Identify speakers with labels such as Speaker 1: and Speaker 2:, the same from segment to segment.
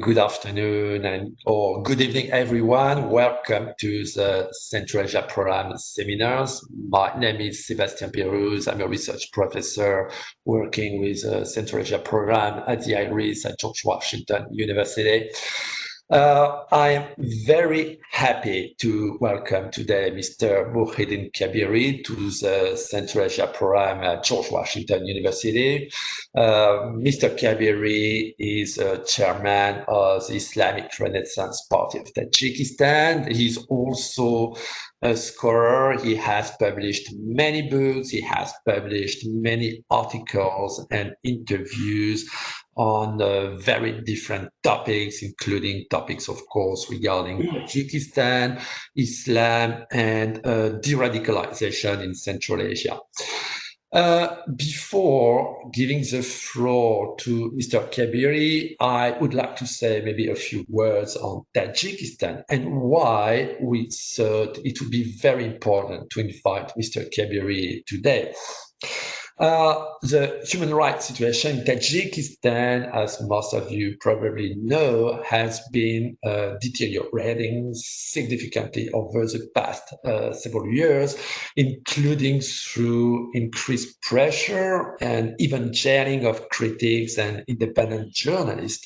Speaker 1: Good afternoon or good evening, everyone. Welcome to the Central Asia Program seminars. My name is Sebastian Peruz. I'm a research professor working with the Central Asia Program at the RISSC at George Washington University. I am very happy to welcome today Mr. Muhiddin Kabiri to the Central Asia Program at George Washington University. Mr. Kabiri is chairman of the Islamic Renaissance Party of Tajikistan. He's also a scholar. He has published many books. He has published many articles and interviews on very different topics, including topics, of course, regarding Tajikistan, Islam, and de-radicalization in Central Asia. Before giving the floor to Mr. Kabiri, I would like to say maybe a few words on Tajikistan and why we thought it would be very important to invite Mr. Kabiri today. The human rights situation in Tajikistan, as most of you probably know, has been deteriorating significantly over the past several years, including through increased pressure and even jailing of critics and independent journalists,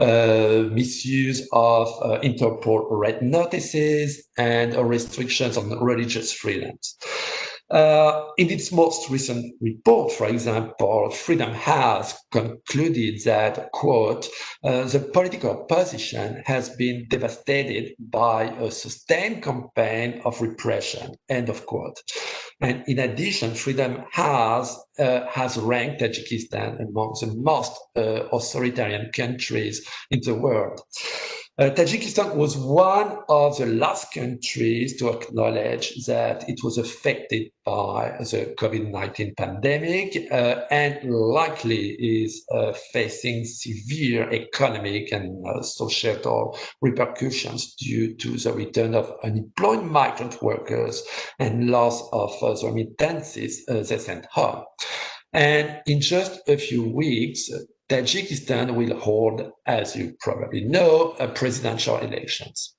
Speaker 1: misuse of Interpol red notices, and restrictions on religious freedoms. In its most recent report, for example, Freedom House concluded that, quote, the political opposition has been devastated by a sustained campaign of repression, end of quote. And in addition, Freedom House has ranked Tajikistan among the most authoritarian countries in the world. Tajikistan was one of the last countries to acknowledge that it was affected by the COVID-19 pandemic and likely is facing severe economic and societal repercussions due to the return of unemployed migrant workers and loss of the remittances they sent home. And in just a few weeks, Tajikistan will hold, as you probably know, presidential elections.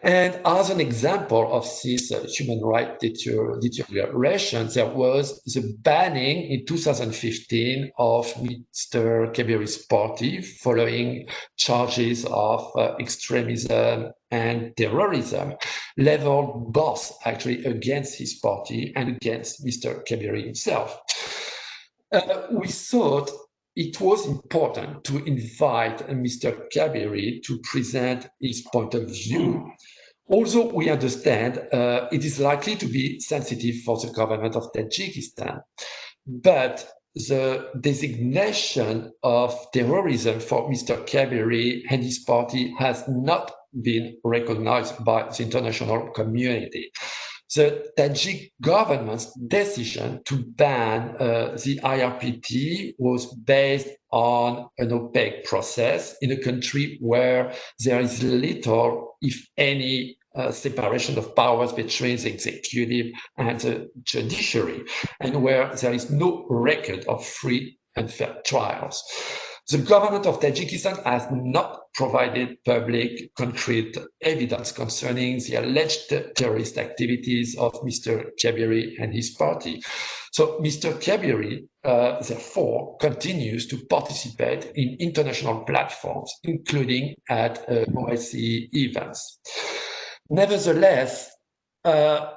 Speaker 1: And as an example of this human rights deterioration, there was the banning in 2015 of Mr. Kabiri's party following charges of extremism and terrorism leveled both actually against his party and against Mr. Kabiri himself. We thought it was important to invite Mr. Kabiri to present his point of view. Although we understand it is likely to be sensitive for the government of Tajikistan, but the designation of terrorism for Mr. Kabiri and his party has not been recognized by the international community. The Tajik government's decision to ban the IRPT was based on an opaque process in a country where there is little, if any, separation of powers between the executive and the judiciary, and where there is no record of free and fair trials. The government of Tajikistan has not provided public concrete evidence concerning the alleged terrorist activities of Mr. Kabiri and his party. So Mr. Kabiri, therefore, continues to participate in international platforms, including at OSCE events. Nevertheless,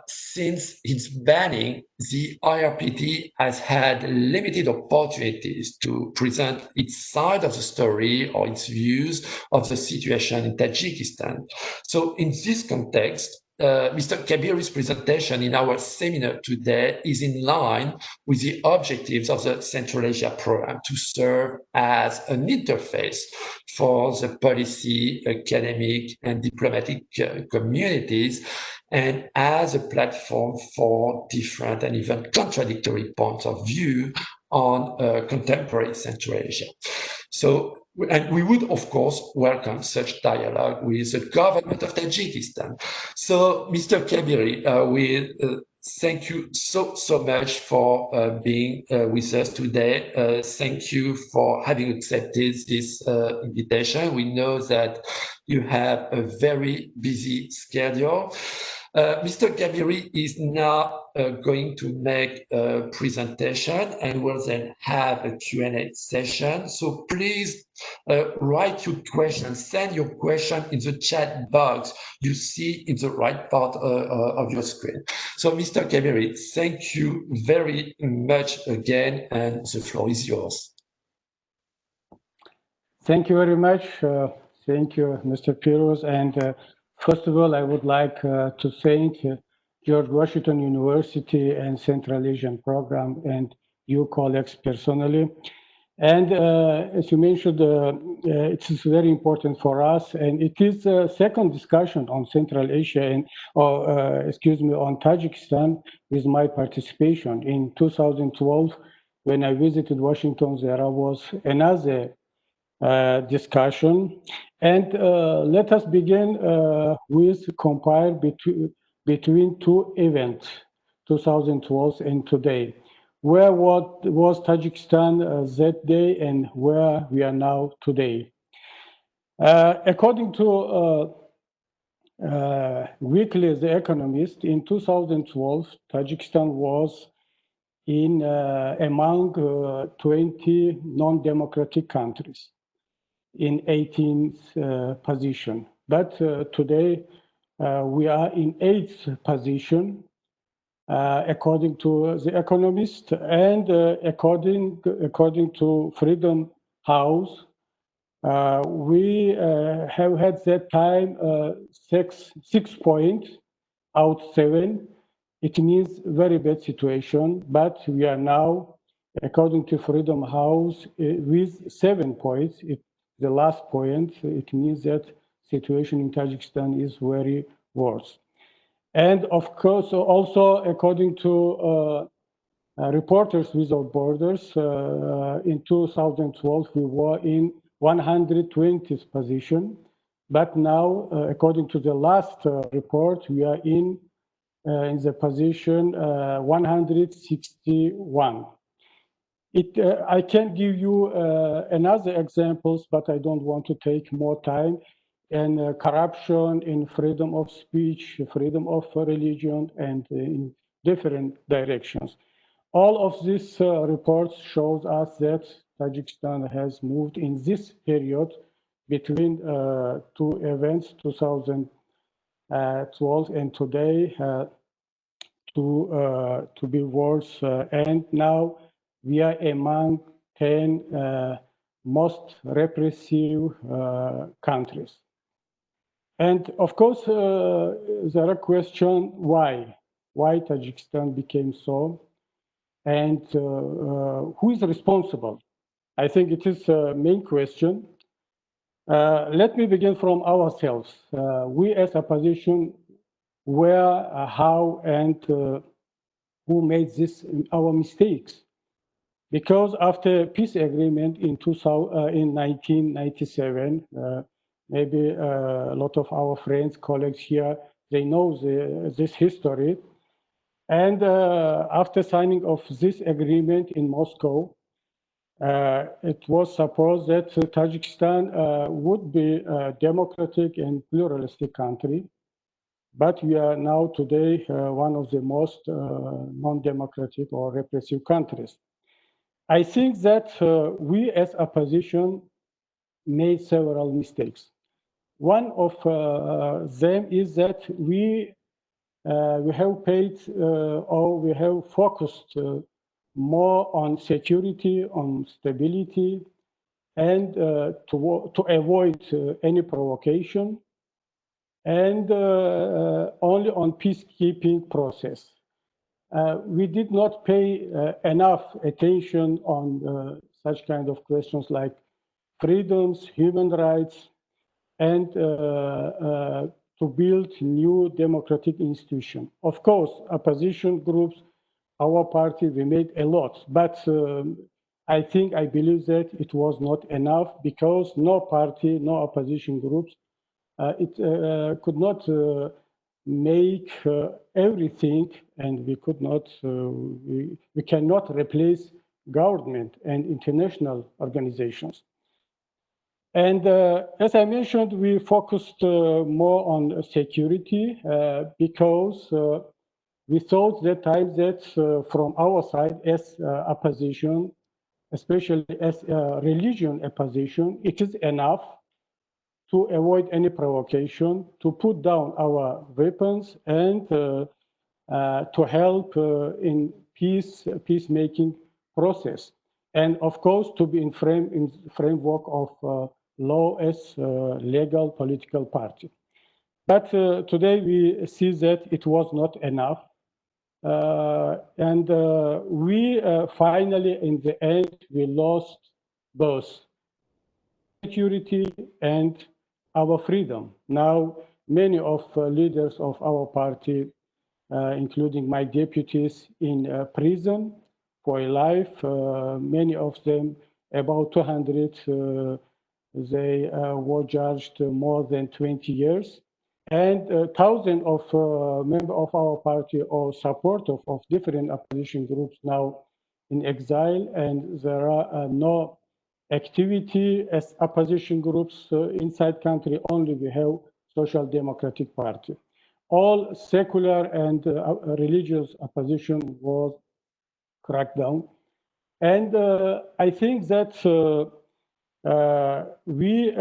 Speaker 1: since its banning, the IRPT has had limited opportunities to present its side of the story or its views of the situation in Tajikistan. So in this context, Mr. Kabiri's presentation in our seminar today is in line with the objectives of the Central Asia Program to serve as an interface for the policy, academic, and diplomatic communities, and as a platform for different and even contradictory points of view on contemporary Central Asia. So And we would, of course, welcome such dialogue with the government of Tajikistan. So, Mr. Kabiri, we thank you so much for being with us today. Thank you for having accepted this invitation. We know that you have a very busy schedule. Mr. Kabiri is now going to make a presentation and will then have a Q&A session. So please write your questions, send your question in the chat box you see in the right part of your screen. So Mr. Kabiri, thank you very much again, and the floor is yours.
Speaker 2: Thank you very much. Thank you, Mr. Piros. And first of all, I would like to thank George Washington University and Central Asian Program and you colleagues personally. And as you mentioned, it is very important for us, and it is a second discussion on Central Asia and, on Tajikistan with my participation. In 2012, when I visited Washington, there was another discussion. And let us begin with compare between two events, 2012 and today. Where was Tajikistan that day and where we are now today? According to Weekly The Economist, in 2012, Tajikistan was in among 20 non-democratic countries in 18th position. But today we are in 8th position according to The Economist, and according to Freedom House, we have had that time 6 points out 7. It means very bad situation, but we are now, according to Freedom House, with 7 points. The last point, it means that situation in Tajikistan is very worse. And of course, also according to Reporters Without Borders, in 2012, we were in 120th position. But now, according to the last report, we are in the position 161. I can give you another examples, but I don't want to take more time. And corruption in freedom of speech, freedom of religion, and in different directions. All of these reports shows us that Tajikistan has moved in this period between two events, 2012 and today, to be worse. And now we are among 10 most repressive countries. And of course, there are questions why Tajikistan became so, and who is responsible? I think it is a main question. Let me begin from ourselves. We as a opposition, where, how, and who made our mistakes? Because after peace agreement in 1997, maybe a lot of our friends, colleagues here, they know this history. And after signing of this agreement in Moscow, it was supposed that Tajikistan would be a democratic and pluralistic country. But we are now today one of the most non-democratic or repressive countries. I think that we as opposition made several mistakes. One of them is that we have paid or we have focused more on security, on stability, and to avoid any provocation, and only on peacekeeping process. We did not pay enough attention on such kind of questions like freedoms, human rights, and to build new democratic institutions. Of course, opposition groups, our party, we made a lot, but I believe that it was not enough because no party, no opposition groups, could not make everything, and we could not, we cannot replace government and international organizations. And as I mentioned, we focused more on security because we thought that time that from our side as opposition, especially as religion opposition, it is enough to avoid any provocation, to put down our weapons, and to help in peacemaking process, and of course to be in framework of law as legal political party. But today we see that it was not enough, and we finally, in the end, we lost both security and our freedom. Now, many of leaders of our party, including my deputies, in prison for life. Many of them, about 200, they were judged more than 20 years. And thousands of members of our party or supporters of different opposition groups now in exile, and there are no activity as opposition groups inside country. Only we have Social Democratic Party. All secular and religious opposition was cracked down. And I think that we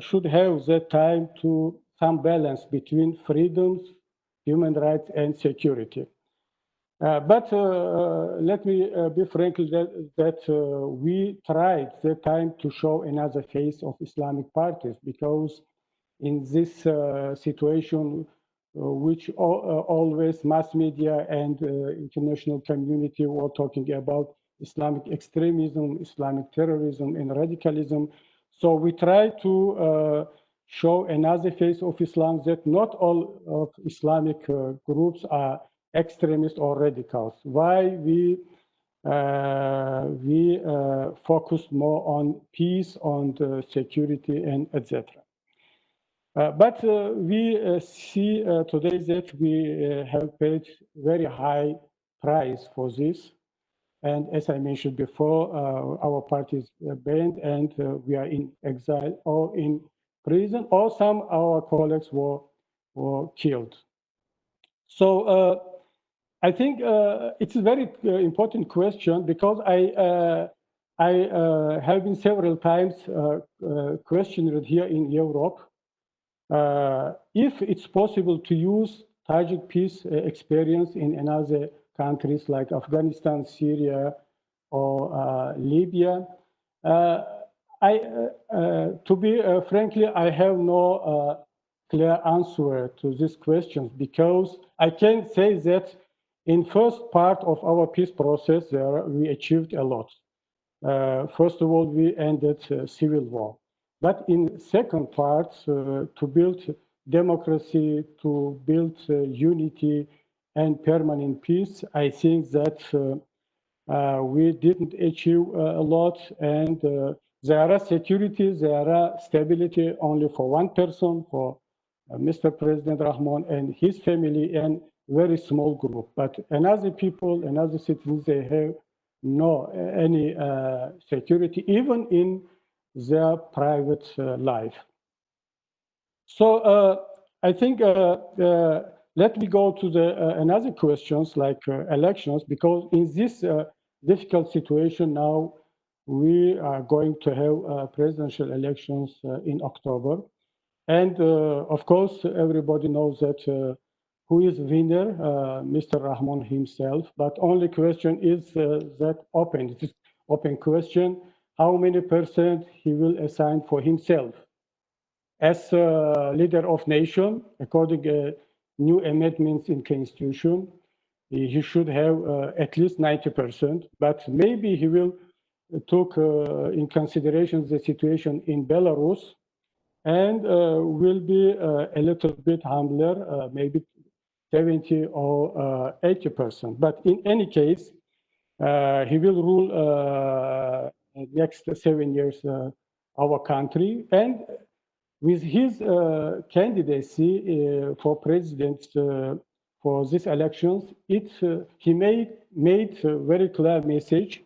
Speaker 2: should have that time to some balance between freedoms, human rights, and security. But let me be frank that we tried that time to show another face of Islamic parties, because in this situation, which always mass media and international community were talking about Islamic extremism, Islamic terrorism, and radicalism. So we try to show another face of Islam, that not all of Islamic groups are extremists or radicals. Why we focus more on peace, on the security, and etc. But we see today that we have paid very high price for this. And as I mentioned before, our party is banned, and we are in exile or in prison, or some of our colleagues were killed. So I think it's a very important question, because I have been several times questioned here in Europe if it's possible to use Tajik peace experience in another countries like Afghanistan, Syria, or Libya. To be frankly, I have no clear answer to these questions, because I can say that in first part of our peace process there, we achieved a lot. First of all, we ended civil war. But in second part, to build democracy, to build unity and permanent peace, I think that we didn't achieve a lot. And there are security, there are stability only for one person, for Mr. President Rahman and his family, and very small group. But another people, another citizens, they have no any security, even in their private life. So I think let me go to the another questions like elections, because in this difficult situation now, we are going to have presidential elections in October. And of course, everybody knows that who is winner, Mr. Rahman himself. But only question is that open. It is open question. How many percent he will assign for himself as leader of nation? According to new amendments in constitution, he should have at least 90%. But maybe he will took in consideration the situation in Belarus, and will be a little bit humbler, maybe 70 or 80%. But in any case, He will rule next 7 years our country. And with his candidacy for president for these elections, he made a very clear message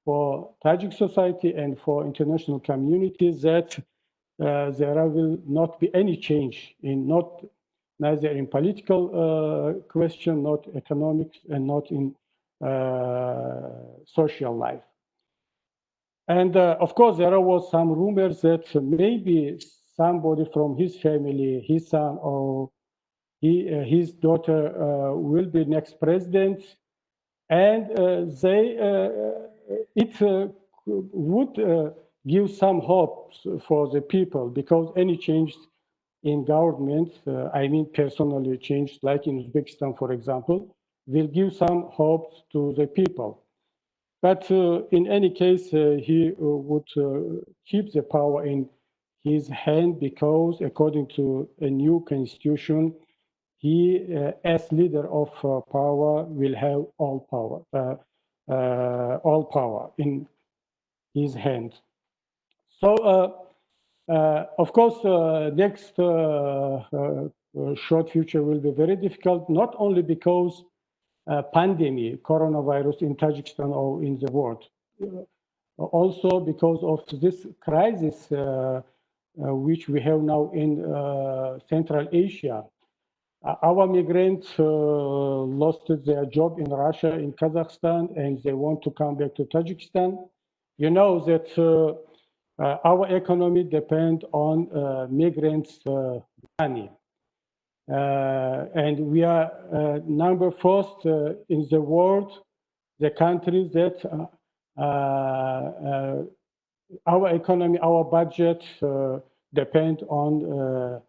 Speaker 2: for Tajik society and for international communities that there will not be any change in neither in political question, not economics, and not in social life. And of course, there was some rumors that maybe somebody from his family, his son or his daughter, will be next president, and it would give some hope for the people, because any change in government, I mean personally change, like in Uzbekistan, for example, will give some hope to the people. But in any case, he would keep the power in his hand, because according to a new constitution, he, as leader of power, will have all power in his hand. So, of course, next short future will be very difficult, not only because pandemic, coronavirus in Tajikistan or in the world, also because of this crisis which we have now in Central Asia. Our migrants lost their job in Russia, in Kazakhstan, and they want to come back to Tajikistan. You know that our economy depends on migrants' money. And we are number first in the world, the countries that our economy, our budget depend on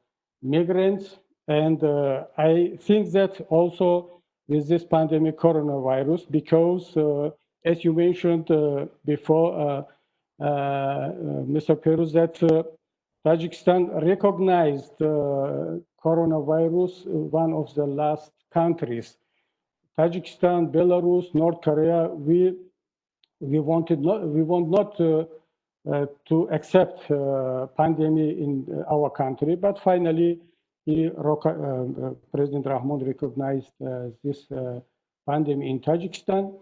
Speaker 2: migrants. And I think that also with this pandemic coronavirus, because as you mentioned before, Mr. Peruz, that Tajikistan recognized coronavirus, one of the last countries. Tajikistan, Belarus, North Korea, we want not to accept pandemic in our country, but finally, President Rahmon recognized this pandemic in Tajikistan.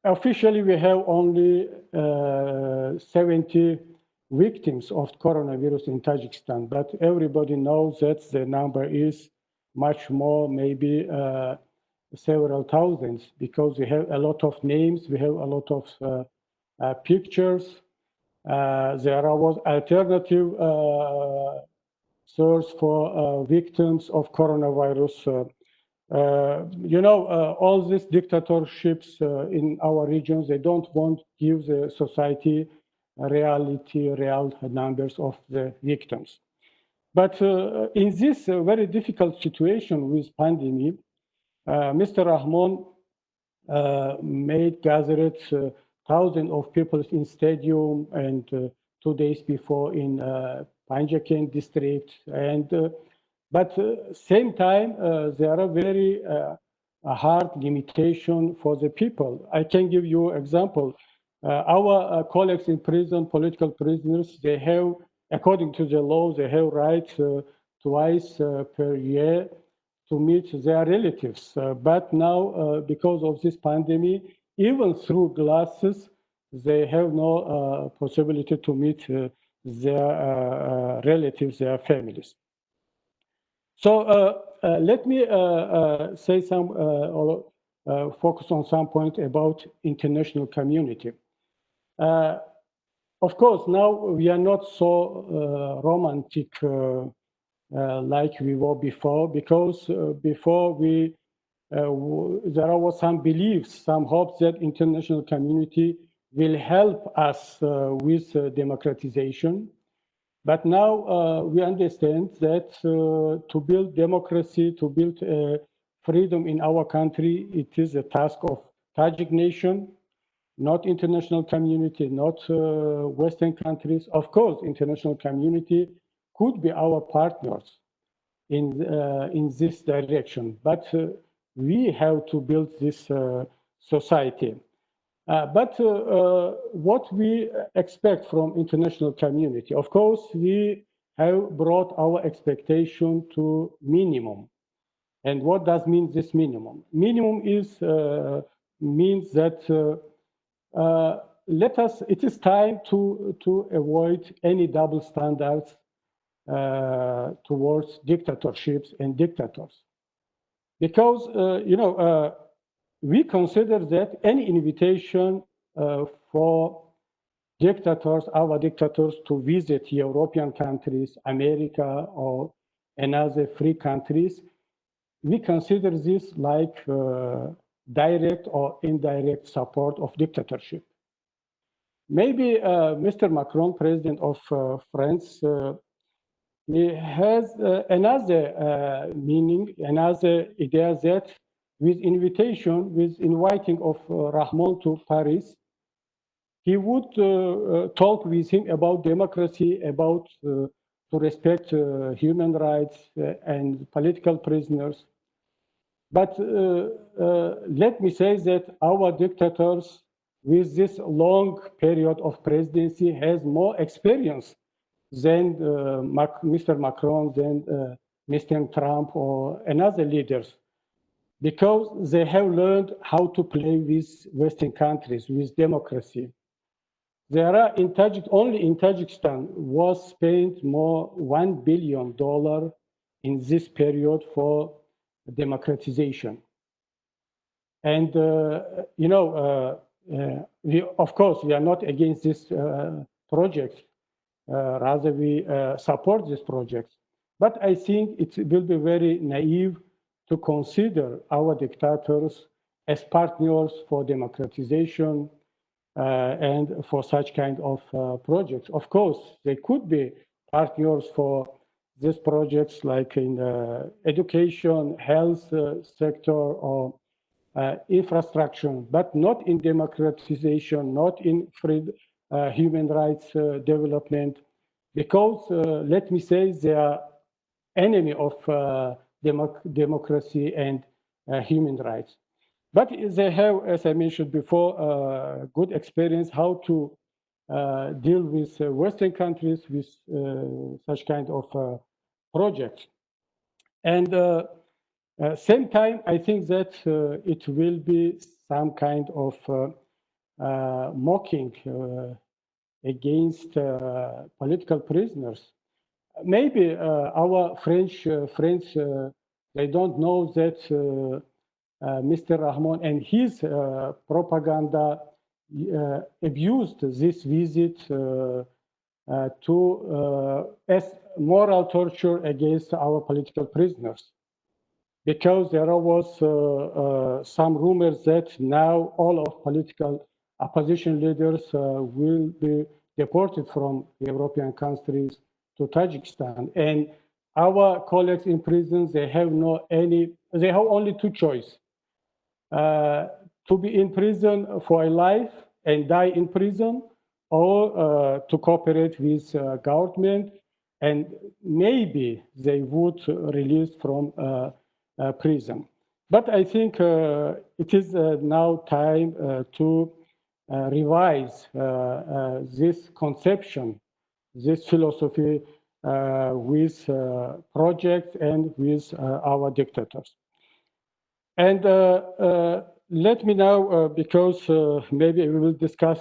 Speaker 2: Officially, we have only 70 victims of coronavirus in Tajikistan, but everybody knows that the number is much more, maybe several thousands, because we have a lot of names, we have a lot of pictures. There was alternative source for victims of coronavirus. You know, all these dictatorships in our regions, they don't want to give the society real numbers of the victims. But in this very difficult situation with pandemic, Mr. Rahmon gathered thousands of people in stadium, and 2 days before in Panjaken district. And but same time, there are very hard limitation for the people. I can give you example. Our colleagues in prison, political prisoners, they have, according to the law, they have right twice per year to meet their relatives. But now, because of this pandemic, even through glasses, they have no possibility to meet their relatives, their families. So let me say some, focus on some point about international community. Of course, now we are not so romantic like we were before, because before there was some beliefs, some hopes that international community will help us with democratization. But now we understand that to build democracy, to build freedom in our country, it is a task of Tajik nation, not international community, not Western countries. Of course, international community could be our partners in this direction, but we have to build this society. But what we expect from international community, of course, we have brought our expectation to minimum. And what does mean this minimum? Minimum is means that it is time to avoid any double standards towards dictatorships and dictators. Because, we consider that any invitation for our dictators to visit European countries, America, or another free countries, we consider this like direct or indirect support of dictatorship. Maybe Mr. Macron, president of France, he has another meaning, another idea that with inviting of Rahman to Paris, he would talk with him about democracy, about to respect human rights and political prisoners. But let me say that our dictators with this long period of presidency has more experience than Mr. Macron, than Mr. Trump or another leaders, because they have learned how to play with Western countries, with democracy. There are only in Tajikistan was spent more $1 billion in this period for democratization. And, of course, we are not against this project. Rather, we support this project. But I think it will be very naive to consider our dictators as partners for democratization and for such kind of projects. Of course, they could be partners for these projects like in education, health sector, or infrastructure, but not in democratization, not in free human rights development, because let me say they are enemy of democracy and human rights. But they have, as I mentioned before, good experience how to deal with Western countries with such kind of projects. And same time, I think that it will be some kind of mocking against political prisoners. Maybe our French friends, they don't know that Mr. Rahman and his propaganda abused this visit as moral torture against our political prisoners. Because there was some rumors that now all of political opposition leaders will be deported from European countries to Tajikistan. And our colleagues in prisons, they have only two choices. To be in prison for a life and die in prison, or to cooperate with government, and maybe they would release from prison. But I think it is now time to revise this conception, this philosophy with projects and with our dictators. And let me now, because maybe we will discuss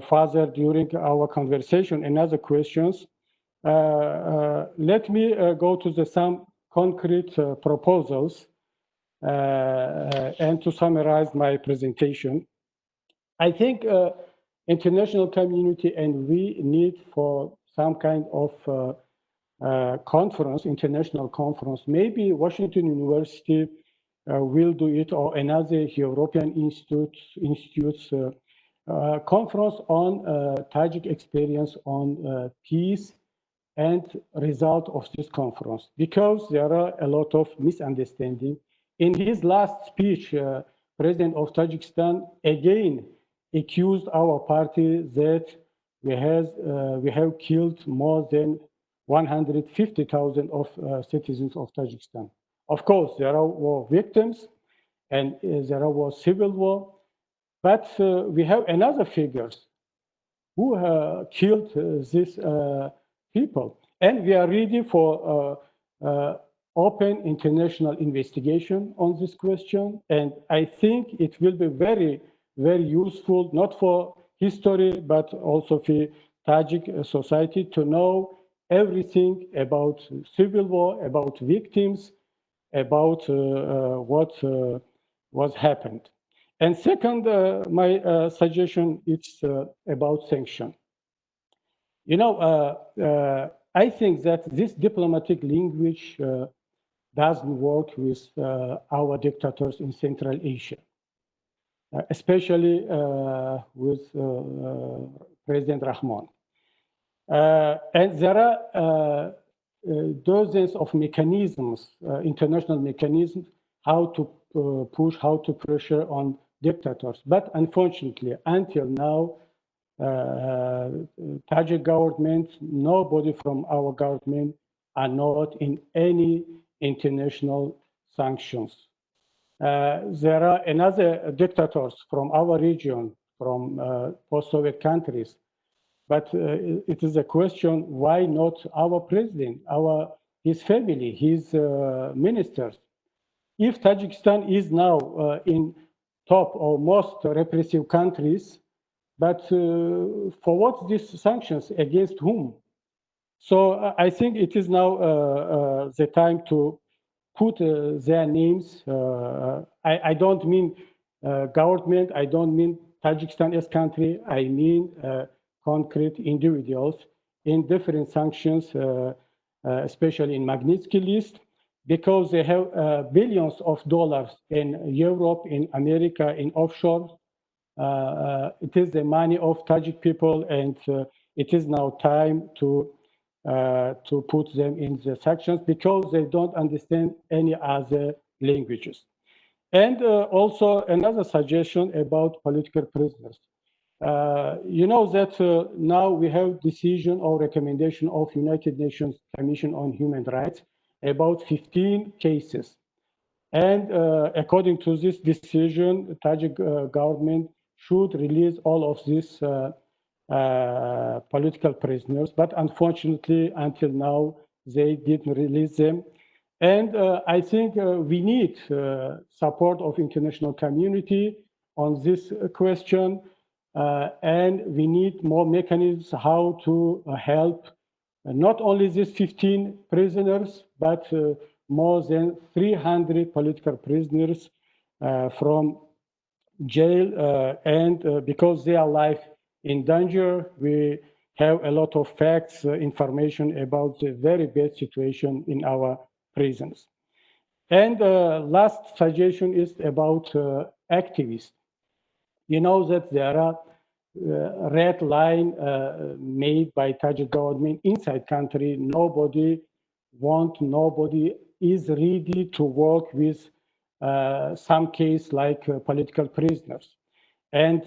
Speaker 2: further during our conversation and other questions, let me go to some concrete proposals and to summarize my presentation. I think international community and we need for some kind of conference, international conference, maybe Washington University will do it, or another European institutes conference on Tajik experience on peace and result of this conference, because there are a lot of misunderstanding. In his last speech, President of Tajikistan again accused our party that we have killed more than 150,000 of citizens of Tajikistan. Of course, there are war victims, and there was civil war. But we have another figures who killed these people. And we are ready for open international investigation on this question. And I think it will be very, very useful, not for history, but also for Tajik society to know everything about civil war, about victims, about what happened. And second, my suggestion is about sanction. You know, I think that this diplomatic language doesn't work with our dictators in Central Asia, especially with President Rahman. And there are dozens of mechanisms, international mechanisms, how to push, how to pressure on dictators. But unfortunately, until now, Tajik government, nobody from our government are not in any international sanctions. There are another dictators from our region, from post-Soviet countries, but it is a question, why not our president, his family, his ministers? If Tajikistan is now in top or most repressive countries, but for what these sanctions, against whom? So I think it is now the time to put their names. I don't mean government, I don't mean Tajikistan as country, I mean concrete individuals in different sanctions, especially in Magnitsky list, because they have billions of dollars in Europe, in America, in offshore. It is the money of Tajik people, and it is now time to put them in the sanctions because they don't understand any other languages. And also another suggestion about political prisoners. You know that now we have decision or recommendation of United Nations Commission on Human Rights about 15 cases. And according to this decision, Tajik government should release all of these political prisoners. But unfortunately, until now, they didn't release them. And I think we need support of international community on this question. And we need more mechanisms how to help not only these 15 prisoners, but more than 300 political prisoners from jail. And because their life in danger, we have a lot of facts, information about the very bad situation in our prisons. And last suggestion is about activists. You know that there are red line made by Tajik government inside country. Nobody is ready to work with some case like political prisoners. And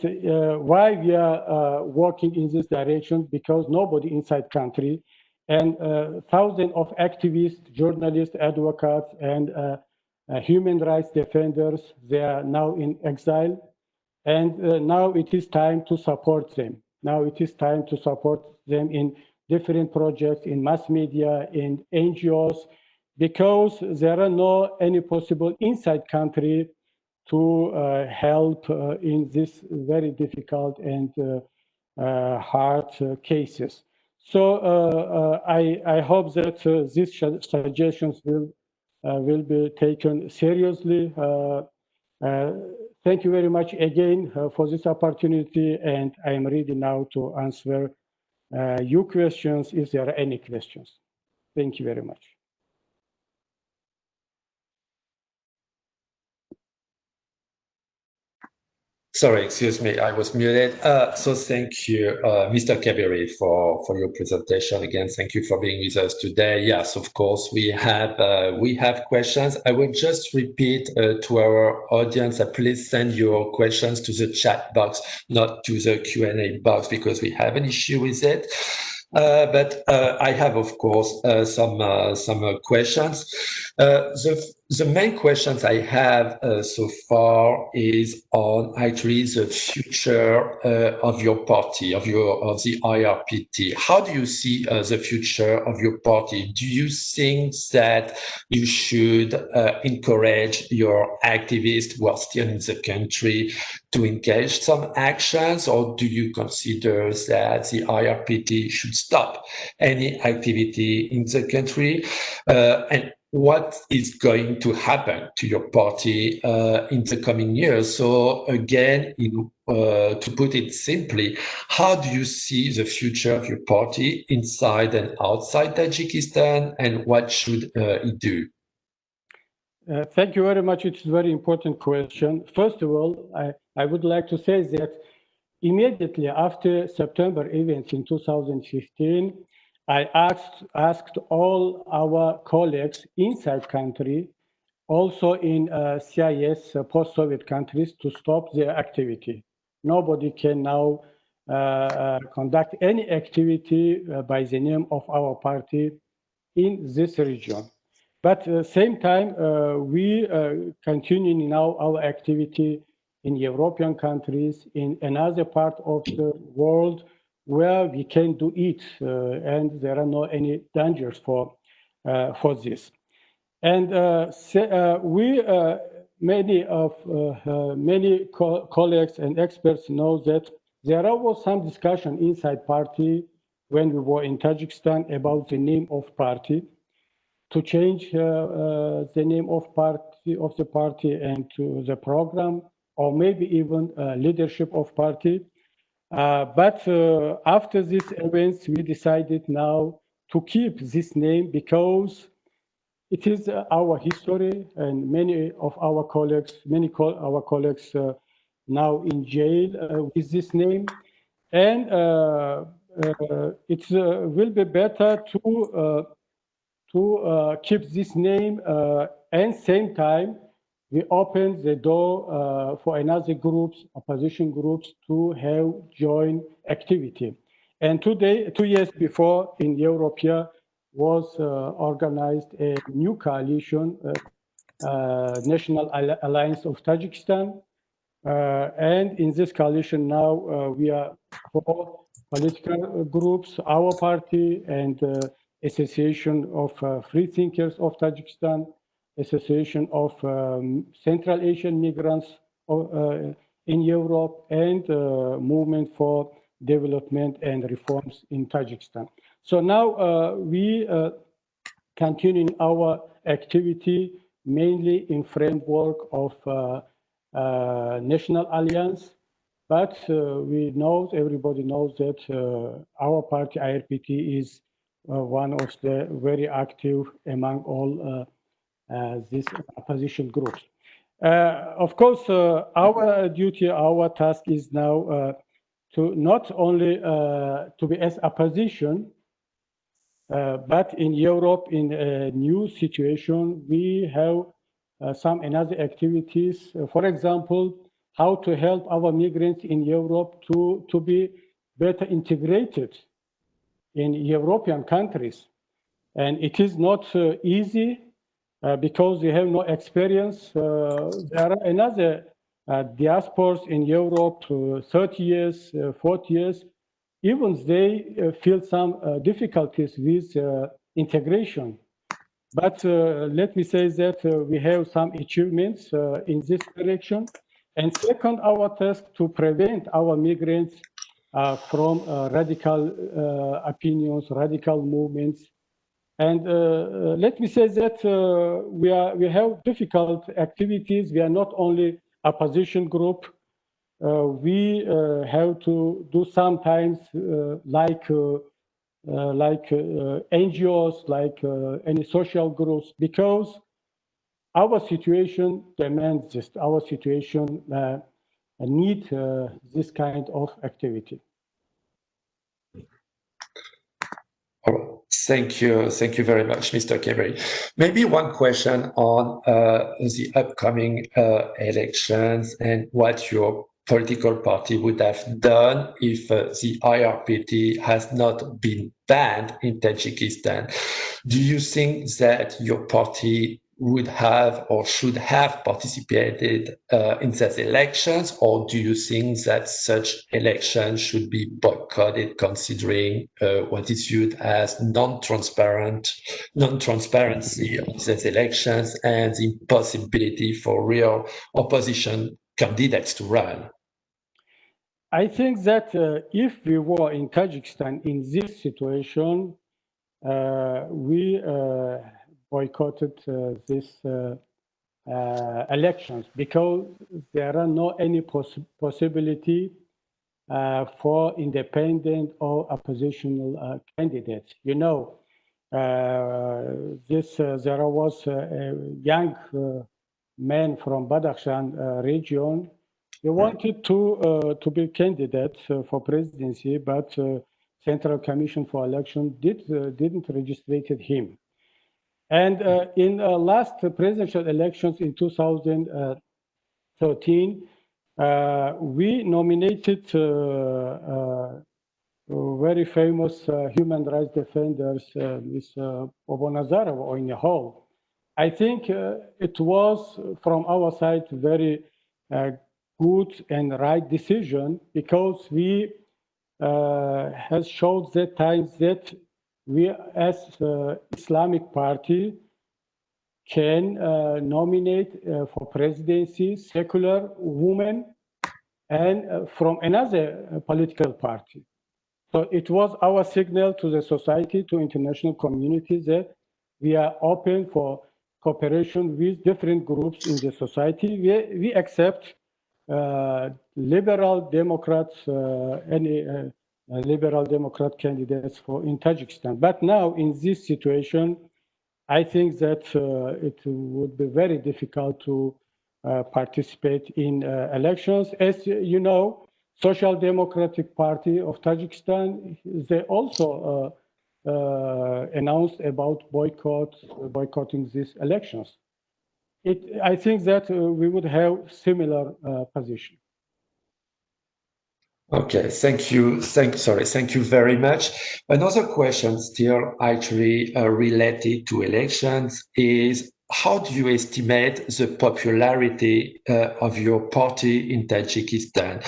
Speaker 2: why we are working in this direction? Because nobody inside country, and thousands of activists, journalists, advocates, and human rights defenders, they are now in exile. And now it is time to support them. Now it is time to support them in different projects, in mass media, in NGOs, because there are no any possible inside country to help in this very difficult and hard cases. So I hope that these suggestions will be taken seriously. Thank you very much again for this opportunity, and I am ready now to answer your questions if there are any questions. Thank you very much.
Speaker 1: Sorry, excuse me, I was muted. So thank you, Mr. Kabiri, for your presentation. Again, thank you for being with us today. Yes, of course, we have questions. I will just repeat to our audience that please send your questions to the chat box, not to the Q&A box, because we have an issue with it. But I have, of course, some questions. The the main questions I have so far is on actually the future of your party, of the IRPT. How do you see the future of your party? Do you think that you should encourage your activists who are still in the country to engage some actions, or do you consider that the IRPT should stop any activity in the country? And what is going to happen to your party in the coming years? So again, to put it simply, how do you see the future of your party inside and outside Tajikistan, and what should it do?
Speaker 2: Thank you very much. It's a very important question. First of all, I would like to say that immediately after September events in 2015, I asked all our colleagues inside country, also in CIS, post-Soviet countries, to stop their activity. Nobody can now conduct any activity by the name of our party in this region. But at the same time, we continue now our activity in European countries, in another part of the world where we can do it, and there are no any dangers for this. And many colleagues and experts know that there was some discussion inside party when we were in Tajikistan about the name of party, to change the name of the party and to the program, or maybe even leadership of party. But after these events, we decided now to keep this name because it is our history, and many of our colleagues, our colleagues now in jail with this name, and it will be better to keep this name, and same time we open the door for another groups, opposition groups, to have joint activity. And 2 years before in Europe was organized a new coalition, National Alliance of Tajikistan. And in this coalition now we are 4 political groups, our party, and Association of Free Thinkers of Tajikistan, Association of Central Asian Migrants in Europe, and Movement for Development and Reforms in Tajikistan. So now we continue our activity mainly in framework of National Alliance, but everybody knows that our party, IRPT, is one of the very active among all these opposition groups. Of course, our duty, our task is now to not only to be as opposition, but in Europe, in a new situation, we have some another activities. For example, how to help our migrants in Europe to be better integrated in European countries. And it is not easy because they have no experience. There are another diasporas in Europe, 30 years, 40 years, even they feel some difficulties with integration. But let me say that we have some achievements in this direction. And second, our task to prevent our migrants from radical opinions, radical movements. And let me say that we have difficult activities. We are not only opposition group. We have to do sometimes like NGOs, like any social groups, because our situation demands this. Our situation need this kind of activity.
Speaker 1: Thank you very much, Mr. Kabiri. Maybe one question on the upcoming elections and what your political party would have done if the IRPT has not been banned in Tajikistan. Do you think that your party would have or should have participated in such elections, or do you think that such elections should be boycotted, considering what is viewed as non-transparency of such elections and the impossibility for real opposition candidates to run?
Speaker 2: I think that if we were in Tajikistan in this situation, we boycotted this elections because there are no any possibility for independent or oppositional candidates. You know, there was a young man from Badakhshan region. He wanted to be candidate for presidency, but Central Commission for Election didn't register him. And in last presidential elections in 2013, we nominated very famous human rights defenders, Ms. Obonazarova in the hall. I think it was from our side very good and right decision, because we has showed that time that we as Islamic party can nominate for presidency secular women and from another political party. So it was our signal to the society, to international community, that we are open for cooperation with different groups in the society. We accept liberal Democrats, any liberal Democrat candidates for in Tajikistan. But now in this situation, I think that it would be very difficult to participate in elections. As you know, Social Democratic Party of Tajikistan, they also announced about boycotting these elections. I think that we would have similar position.
Speaker 1: Okay, thank you. Thank you very much. Another question still actually related to elections is, how do you estimate the popularity of your party in Tajikistan?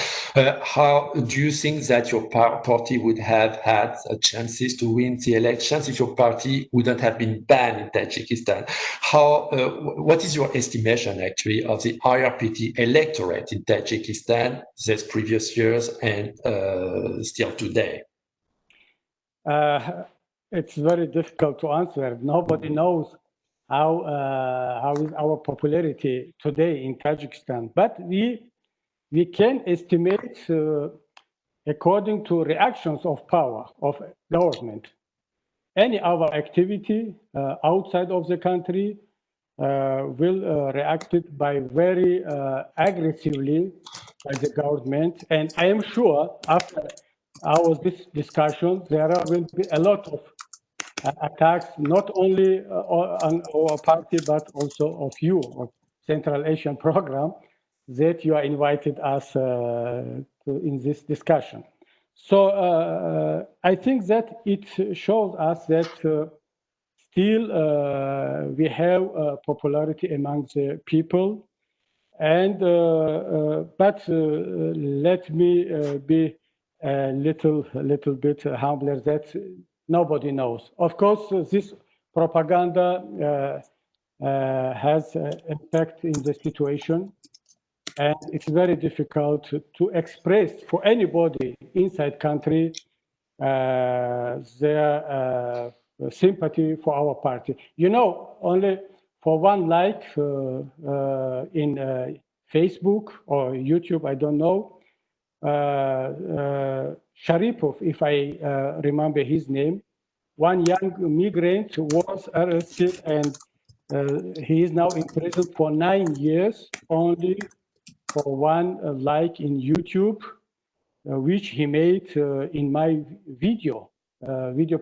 Speaker 1: How do you think that your party would have had chances to win the elections if your party wouldn't have been banned in Tajikistan? What is your estimation actually of the IRPT electorate in Tajikistan these previous years and still today?
Speaker 2: It's very difficult to answer. Nobody knows how is our popularity today in Tajikistan, but we can estimate according to reactions of power of government. Any other activity outside of the country will reacted by very aggressively by the government, and I am sure after this discussion there will be a lot of attacks, not only on our party, but also of you, of Central Asian Program, that you are invited us in this discussion. So I think that it shows us that still we have popularity among the people, and but let me be a little bit humbler that nobody knows. Of course, this propaganda has an impact in the situation, and it's very difficult to express for anybody inside country their sympathy for our party. You know, only for one like in Facebook or YouTube, I don't know, Sharipov, if I remember his name, one young migrant was arrested, and he is now in prison for 9 years only for one like in YouTube, which he made in my video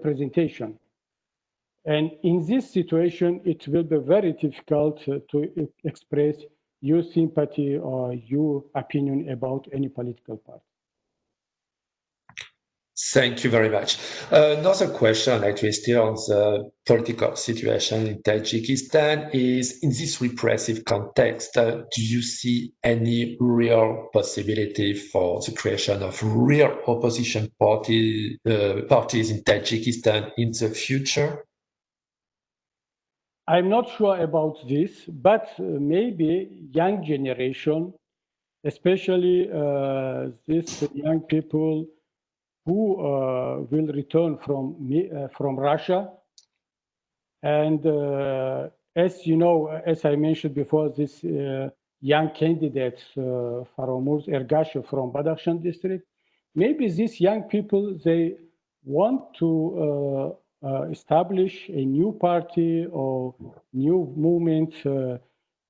Speaker 2: presentation. And in this situation, it will be very difficult to express your sympathy or your opinion about any political party.
Speaker 1: Thank you very much. Another question, actually, still on the political situation in Tajikistan is, in this repressive context, do you see any real possibility for the creation of real opposition parties in Tajikistan in the future?
Speaker 2: I'm not sure about this, but maybe young generation, especially these young people who will return from Russia. And as you know, as I mentioned before, this young candidate, Faramuz Ergashev from Badakhshan district, maybe these young people, they want to establish a new party or new movement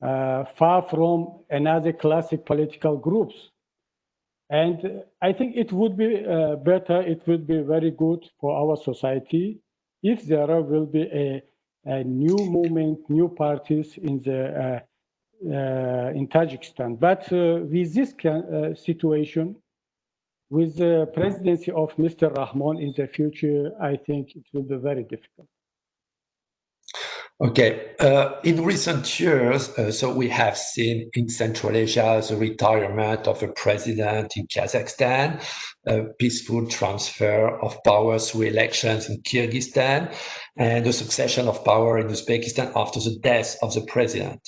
Speaker 2: far from another classic political groups. And I think it would be better, it would be very good for our society if there will be a new movement, new parties in Tajikistan. But with this situation, with the presidency of Mr. Rahman in the future, I think it will be very difficult.
Speaker 1: Okay. In recent years, so we have seen in Central Asia the retirement of a president in Kazakhstan, a peaceful transfer of power through elections in Kyrgyzstan, and a succession of power in Uzbekistan after the death of the president.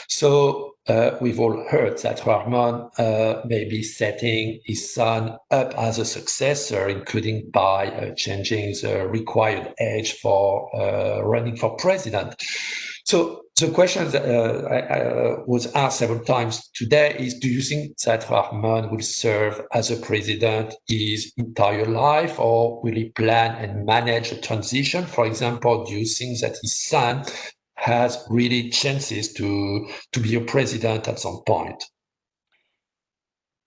Speaker 1: So we've all heard that Rahman may be setting his son up as a successor, including by changing the required age for running for president. So the question that I was asked several times today is, do you think that Rahman will serve as a president his entire life, or will he plan and manage a transition? For example, do you think that his son has really chances to be a president at some point?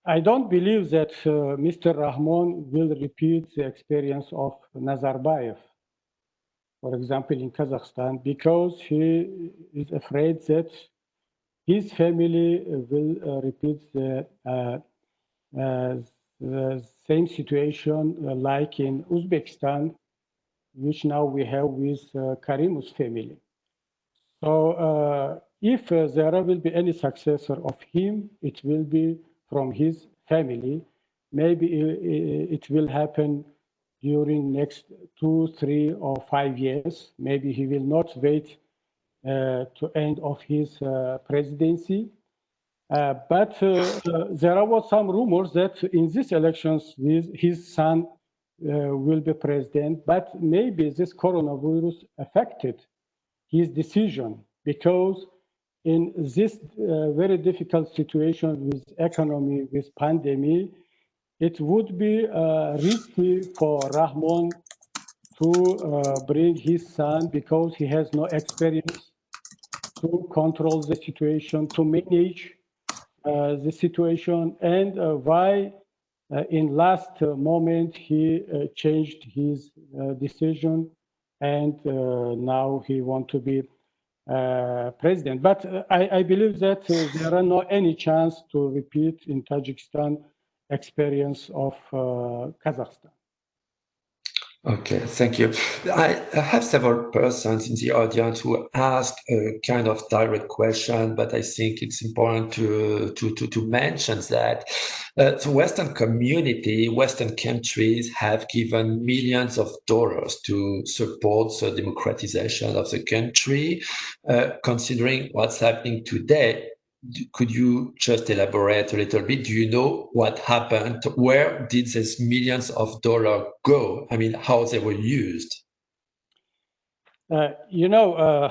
Speaker 2: I don't believe that Mr. Rahman will repeat the experience of Nazarbayev, for example, in Kazakhstan, because he is afraid that his family will repeat the same situation like in Uzbekistan, which now we have with Karimov's family. So if there will be any successor of him, it will be from his family. Maybe it will happen during next 2, 3, or 5 years. Maybe he will not wait to end of his presidency. But there were some rumors that in these elections, his son will be president. But maybe this coronavirus affected his decision, because in this very difficult situation with economy, with pandemic, it would be risky for Rahman to bring his son, because he has no experience to control the situation, to manage the situation, and why in last moment he changed his decision, and now he wants to be president. But I believe that there are no any chance to repeat in Tajikistan experience of Kazakhstan.
Speaker 1: Okay, thank you. I have several persons in the audience who ask a kind of direct question, but I think it's important to mention that the Western community, Western countries have given millions of dollars to support the democratization of the country. Considering what's happening today, could you just elaborate a little bit? Do you know what happened? Where did these millions of dollars go? I mean, how they were used?
Speaker 2: You know,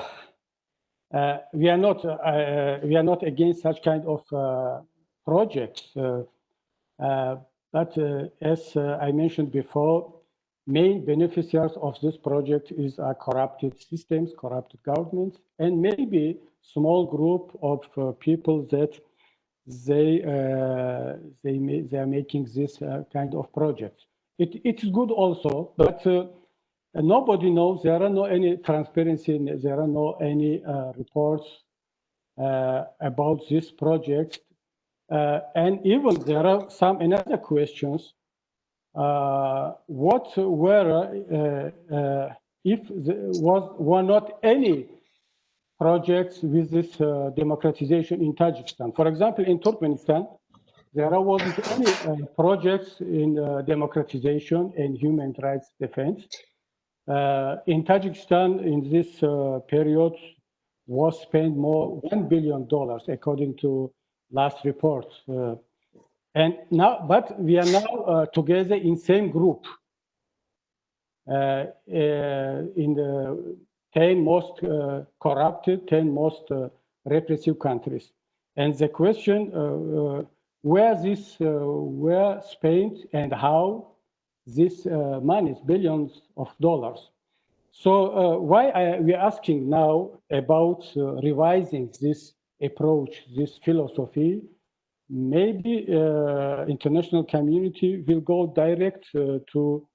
Speaker 2: we are not against such kind of projects, but as I mentioned before, main beneficiaries of this project is corrupted systems, corrupted governments, and maybe small group of people that they are making this kind of projects. It's good also, but nobody knows. There are no any transparency. There are no any reports about this project, and even there are some another questions. what were, if there were not any projects with this democratization in Tajikistan. For example, in Turkmenistan, there wasn't any projects in democratization and human rights defense. In Tajikistan, in this period, was spent more $1 billion according to last report. And now, but we are now together in same group in the 10 most corrupted, 10 most repressive countries. And the question, where this were spent and how this money, billions of dollars. So why we are asking now about revising this approach, this philosophy? Maybe international community will go direct to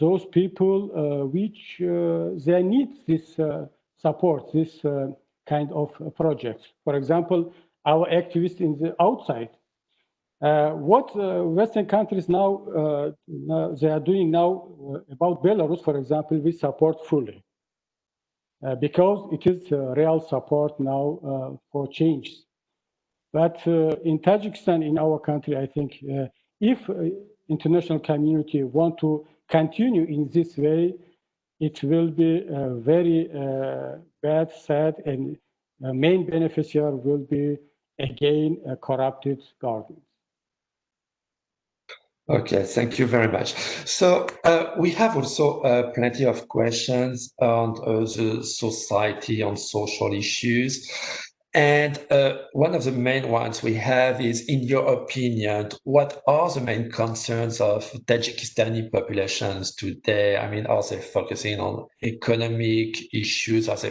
Speaker 2: those people which they need this support, this kind of projects. For example, our activists in the outside. What Western countries now they are doing now about Belarus, for example, we support fully because it is real support now for change. But in Tajikistan, in our country, I think if international community want to continue in this way, it will be very bad, sad, and main beneficiary will be again corrupted government.
Speaker 1: Okay, thank you very much. So we have also plenty of questions on the society, on social issues. And one of the main ones we have is, in your opinion, what are the main concerns of Tajikistani populations today? I mean, are they focusing on economic issues? Are they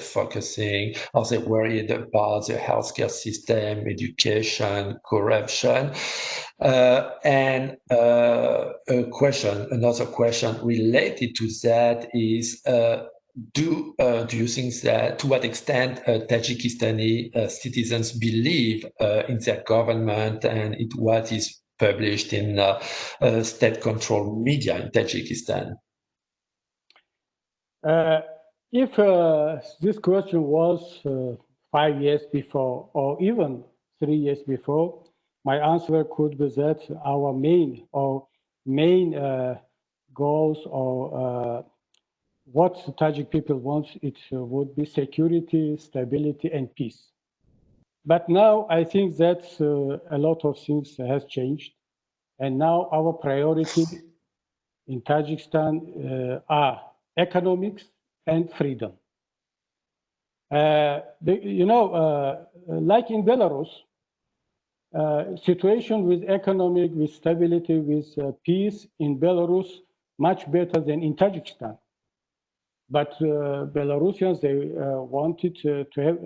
Speaker 1: worried about the healthcare system, education, corruption? And another question related to that is, do you think that, to what extent Tajikistani citizens believe in their government and in what is published in state-controlled media in Tajikistan?
Speaker 2: If this question was 5 years before, or even 3 years before, my answer could be that our main goals or what the Tajik people want, it would be security, stability, and peace. But now I think that a lot of things has changed. And now our priority in Tajikistan are economics and freedom. Like in Belarus, situation with economic, with stability, with peace in Belarus, much better than in Tajikistan. But Belarusians, they wanted to have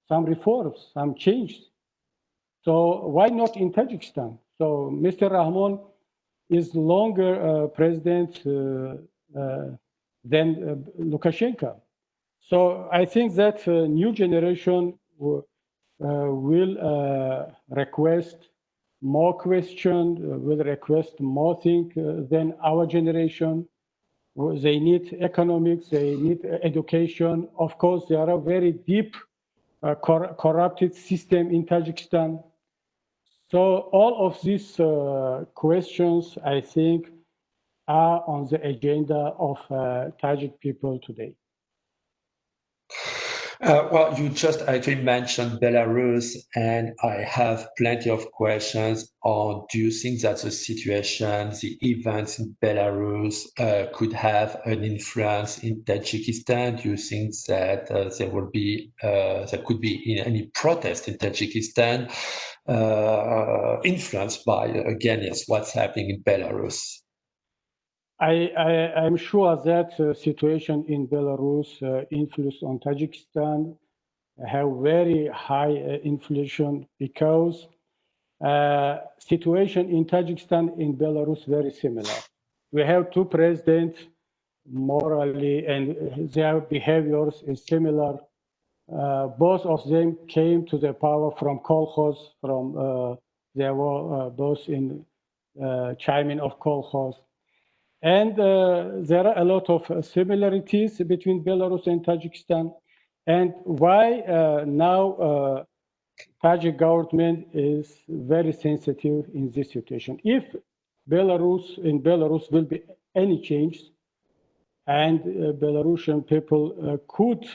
Speaker 2: some reforms, some change. So why not in Tajikistan? So Mr. Rahmon is longer president than Lukashenko. So I think that new generation will request more questions, will request more things than our generation. They need economics, they need education. Of course, there are a very deep corrupted system in Tajikistan. So all of these questions, I think, are on the agenda of Tajik people today.
Speaker 1: Well, you just actually mentioned Belarus, and I have plenty of questions on, do you think that the situation, the events in Belarus could have an influence in Tajikistan? Do you think that there could be any protest in Tajikistan influenced by, again, yes, what's happening in Belarus?
Speaker 2: I'm sure that situation in Belarus influence on Tajikistan have very high inflation because situation in Tajikistan in Belarus very similar. We have two presidents morally and their behaviors is similar. Both of them came to the power from kolkhoz, they were both in chairman of kolkhoz. And there are a lot of similarities between Belarus and Tajikistan. And why now Tajik government is very sensitive in this situation. If in Belarus will be any change, and Belarusian people could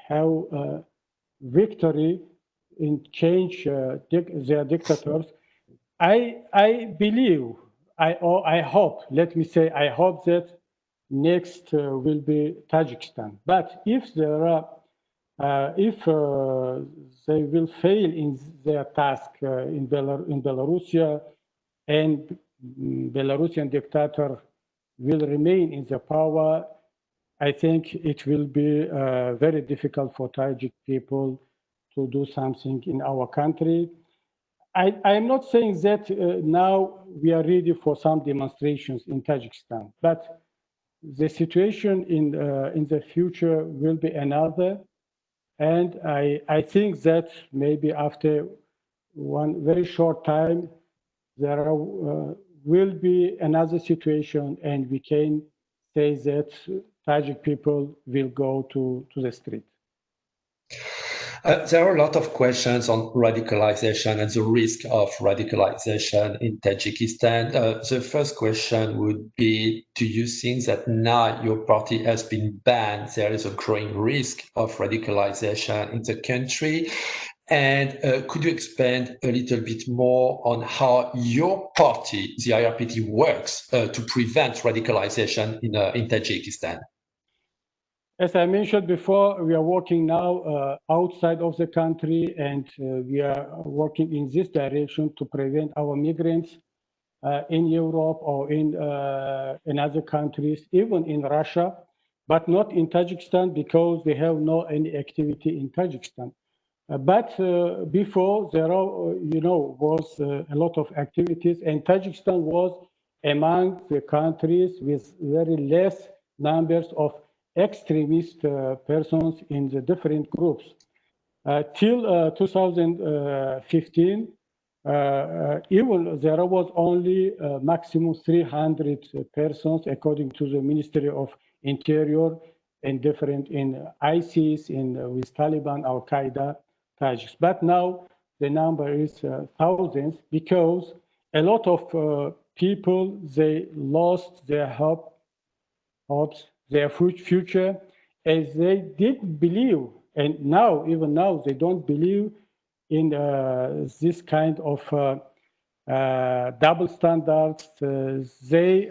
Speaker 2: have victory in change their dictators, I believe, I hope, let me say, I hope that next will be Tajikistan. But if there are, if they will fail in their task in Belarusia, and Belarusian dictator will remain in the power, I think it will be very difficult for Tajik people to do something in our country. I am not saying that now we are ready for some demonstrations in Tajikistan, but the situation in the future will be another. And I think that maybe after one very short time, there will be another situation, and we can say that Tajik people will go to the street.
Speaker 1: There are a lot of questions on radicalization and the risk of radicalization in Tajikistan. The first question would be, do you think that now your party has been banned, there is a growing risk of radicalization in the country? And could you expand a little bit more on how your party, the IRPT, works to prevent radicalization in Tajikistan?
Speaker 2: As I mentioned before, we are working now outside of the country, and we are working in this direction to prevent our migrants in Europe or in other countries, even in Russia, but not in Tajikistan because they have no any activity in Tajikistan. But before there are, was a lot of activities, and Tajikistan was among the countries with very less numbers of extremist persons in the different groups. Till 2015, even there was only maximum 300 persons, according to the Ministry of Interior, and different in ISIS, with Taliban, Al Qaeda, Tajiks. But now the number is thousands, because a lot of people, they lost their hopes, their future, as they did believe, and now, even now, they don't believe in this kind of double standards. They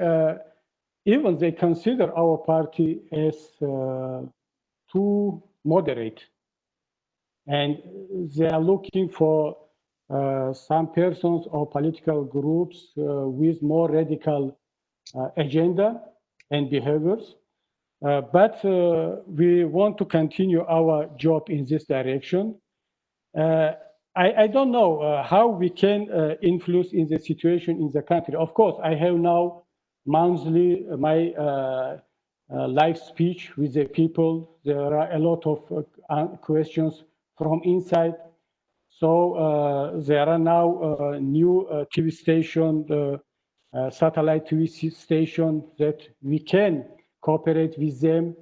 Speaker 2: consider our party as too moderate, and they are looking for some persons or political groups with more radical agenda and behaviors. But we want to continue our job in this direction. I don't know how we can influence in the situation in the country. Of course, I have now monthly my live speech with the people. There are a lot of questions from inside. So there are now new TV station, satellite TV station that we can cooperate with them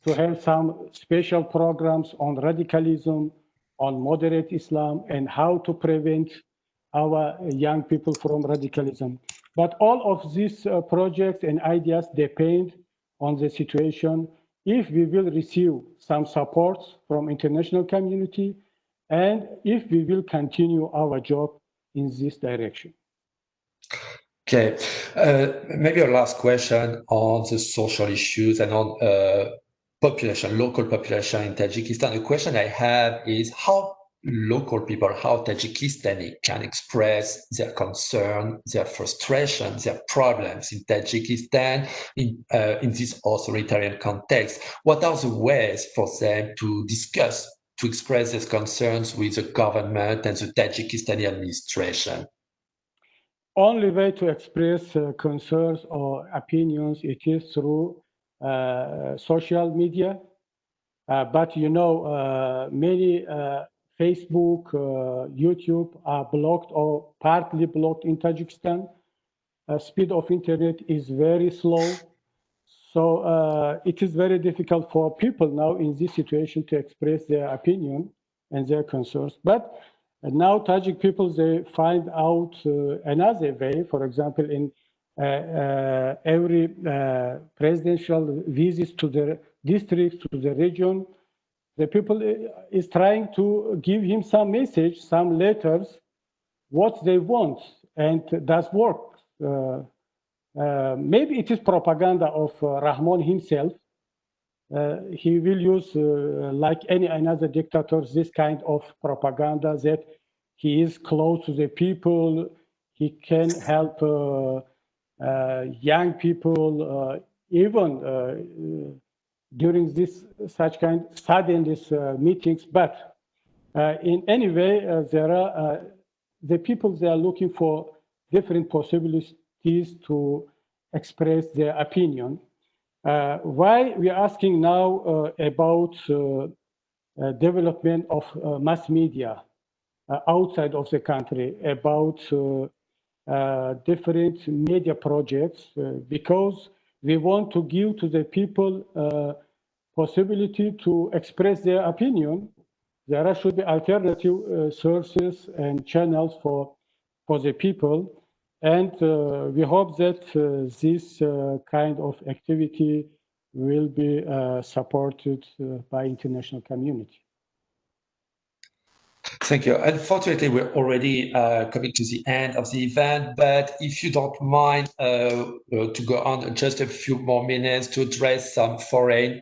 Speaker 2: to have some special programs on radicalism, on moderate Islam, and how to prevent our young people from radicalism. But all of these projects and ideas depend on the situation. If we will receive some support from international community, and if we will continue our job in this direction.
Speaker 1: Okay, maybe a last question on the social issues and on local population in Tajikistan. The question I have is how local people, how Tajikistani can express their concern, their frustration, their problems in Tajikistan in this authoritarian context. What are the ways for them to discuss, to express these concerns with the government and the Tajikistani administration?
Speaker 2: Only way to express concerns or opinions, it is through social media. But many Facebook, YouTube are blocked or partly blocked in Tajikistan. Speed of internet is very slow. So it is very difficult for people now in this situation to express their opinion and their concerns. But now Tajik people, they find out another way. For example, in every presidential visits to the districts, to the region, the people is trying to give him some message, some letters, what they want, and does work. Maybe it is propaganda of Rahman himself. He will use, like any another dictator, this kind of propaganda that he is close to the people, he can help young people, even during this such kind sudden meetings. But in any way, there are the people, they are looking for different possibilities to express their opinion. Why we are asking now about development of mass media outside of the country, about different media projects, because we want to give to the people possibility to express their opinion. There should be alternative sources and channels for the people. And we hope that this kind of activity will be supported by international community.
Speaker 1: Thank you. Unfortunately, we're already coming to the end of the event, but if you don't mind to go on just a few more minutes to address some foreign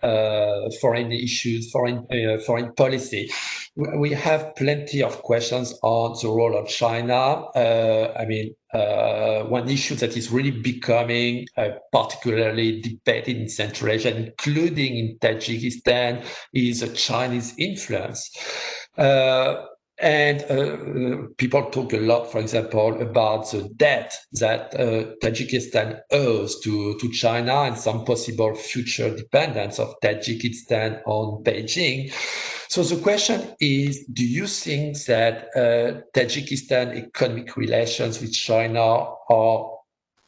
Speaker 1: issues, foreign policy. We have plenty of questions on the role of China. One issue that is really becoming particularly debated in Central Asia, including in Tajikistan, is a Chinese influence. People talk a lot, for example, about the debt that Tajikistan owes to China and some possible future dependence of Tajikistan on Beijing. So the question is, do you think that Tajikistan economic relations with China are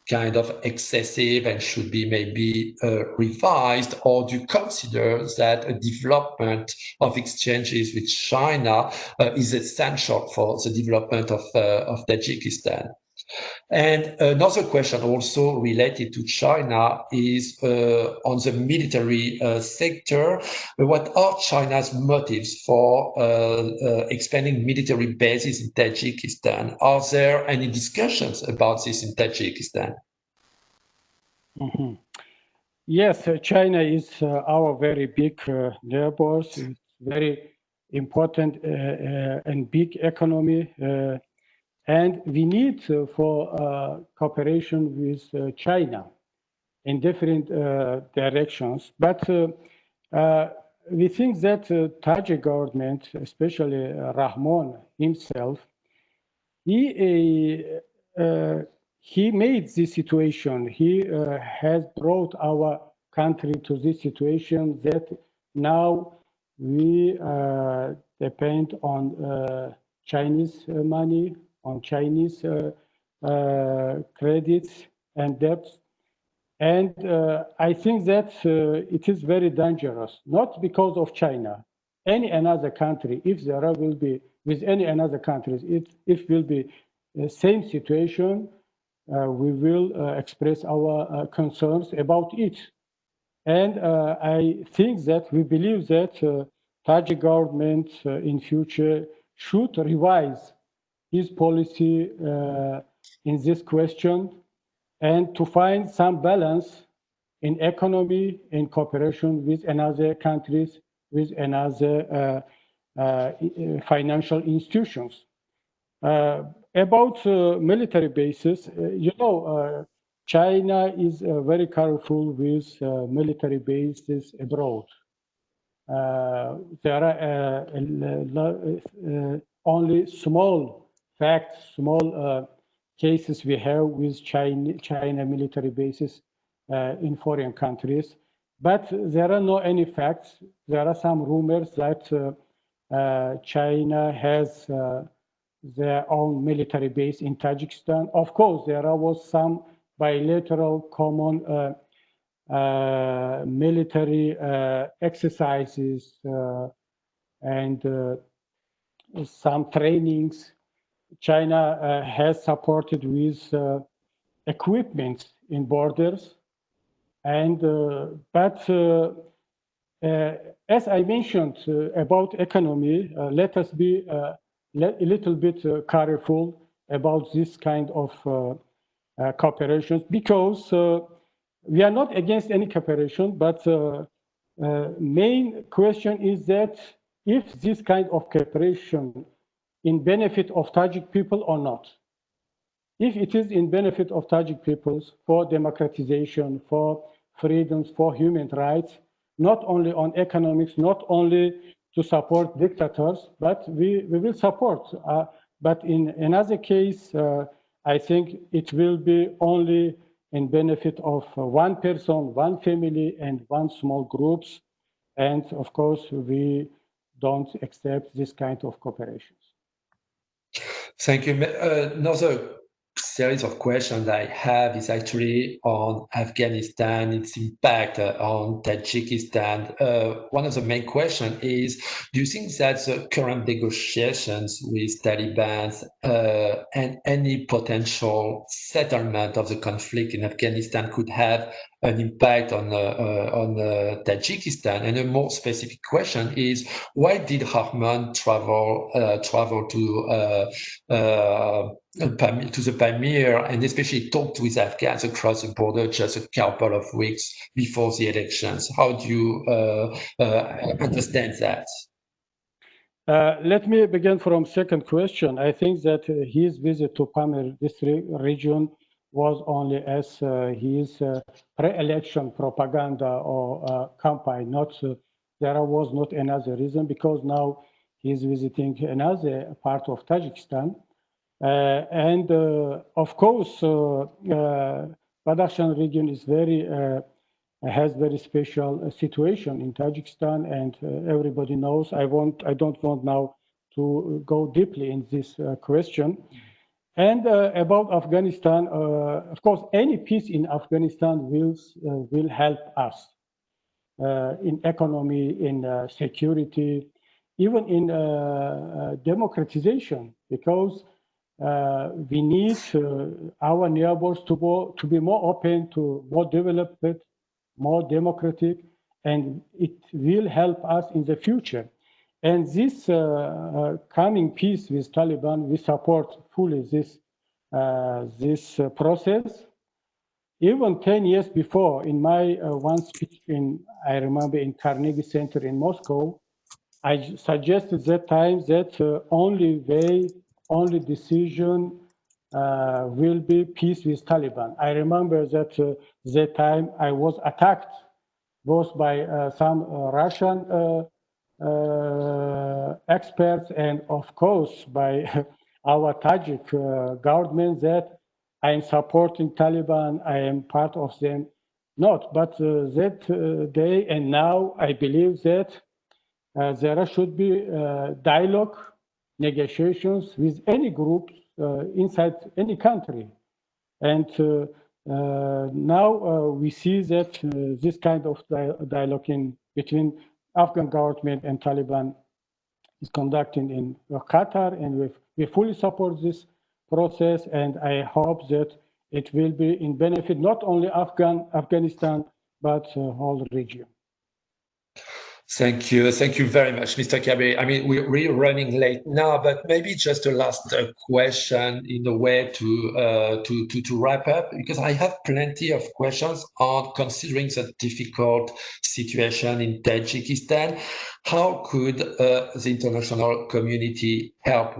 Speaker 1: kind of excessive and should be maybe revised, or do you consider that a development of exchanges with China is essential for the development of Tajikistan? And another question also related to China is on the military sector. What are China's motives for expanding military bases in Tajikistan? Are there any discussions about this in Tajikistan?
Speaker 2: Mm-hmm. Yes, China is our very big neighbor. It's very important and big economy. And we need for cooperation with China in different directions. But we think that Tajik government, especially Rahman himself, he made this situation. He has brought our country to this situation that now we depend on Chinese money, on Chinese credits and debts. And I think that it is very dangerous, not because of China. Any another country, if there will be with any another countries, it will be the same situation. We will express our concerns about it. And I think that we believe that Tajik government in future should revise his policy in this question and to find some balance in economy, in cooperation with another countries, with another financial institutions. About military bases, China is very careful with military bases abroad. There are only small facts, small cases we have with China military bases in foreign countries, but there are no any facts. There are some rumors that China has their own military base in Tajikistan. Of course, there was some bilateral common military exercises and some trainings. China has supported with equipment in borders, and but as I mentioned about economy, let us be a little bit careful about this kind of cooperation, because we are not against any cooperation, but main question is that if this kind of cooperation in benefit of Tajik people or not. If it is in benefit of Tajik peoples for democratization, for freedoms, for human rights, not only on economics, not only to support dictators, but we will support. But in another case, I think it will be only in benefit of one person, one family, and one small groups. And of course, we don't accept this kind of cooperations.
Speaker 1: Thank you. Another series of questions I have is actually on Afghanistan, its impact on Tajikistan. One of the main questions is, do you think that the current negotiations with Taliban and any potential settlement of the conflict in Afghanistan could have an impact on Tajikistan? And a more specific question is, why did Rahman travel to the Pamir and especially talked with Afghans across the border just a couple of weeks before the elections? How do you understand that?
Speaker 2: Let me begin from second question. I think that his visit to Pamir district region was only as his pre-election propaganda or campaign. There was not another reason, because now he's visiting another part of Tajikistan. And of course, Badakhshan region is has very special situation in Tajikistan, and everybody knows. I don't want now to go deeply in this question. And about Afghanistan, of course, any peace in Afghanistan will help us in economy, in security, even in democratization, because we need our neighbors to be more open, to more developed, more democratic, and it will help us in the future. And this coming peace with Taliban, we support fully this process. Even 10 years before, in my one speech I remember in Carnegie Center in Moscow, I suggested that time that only decision will be peace with Taliban. I remember that that time I was attacked both by some Russian experts and of course by our Tajik government, that I am supporting Taliban, I am part of them. Not, but that day and now I believe that there should be dialogue, negotiations with any group inside any country. And now we see that this kind of dialogue between Afghan government and Taliban is conducting in Qatar, and we fully support this process, and I hope that it will be in benefit not only Afghanistan, but whole region.
Speaker 1: Thank you very much, Mr. Kabiri. I mean, we're running late now, but maybe just a last question in a way to wrap up, because I have plenty of questions on considering the difficult situation in Tajikistan. How could the international community help?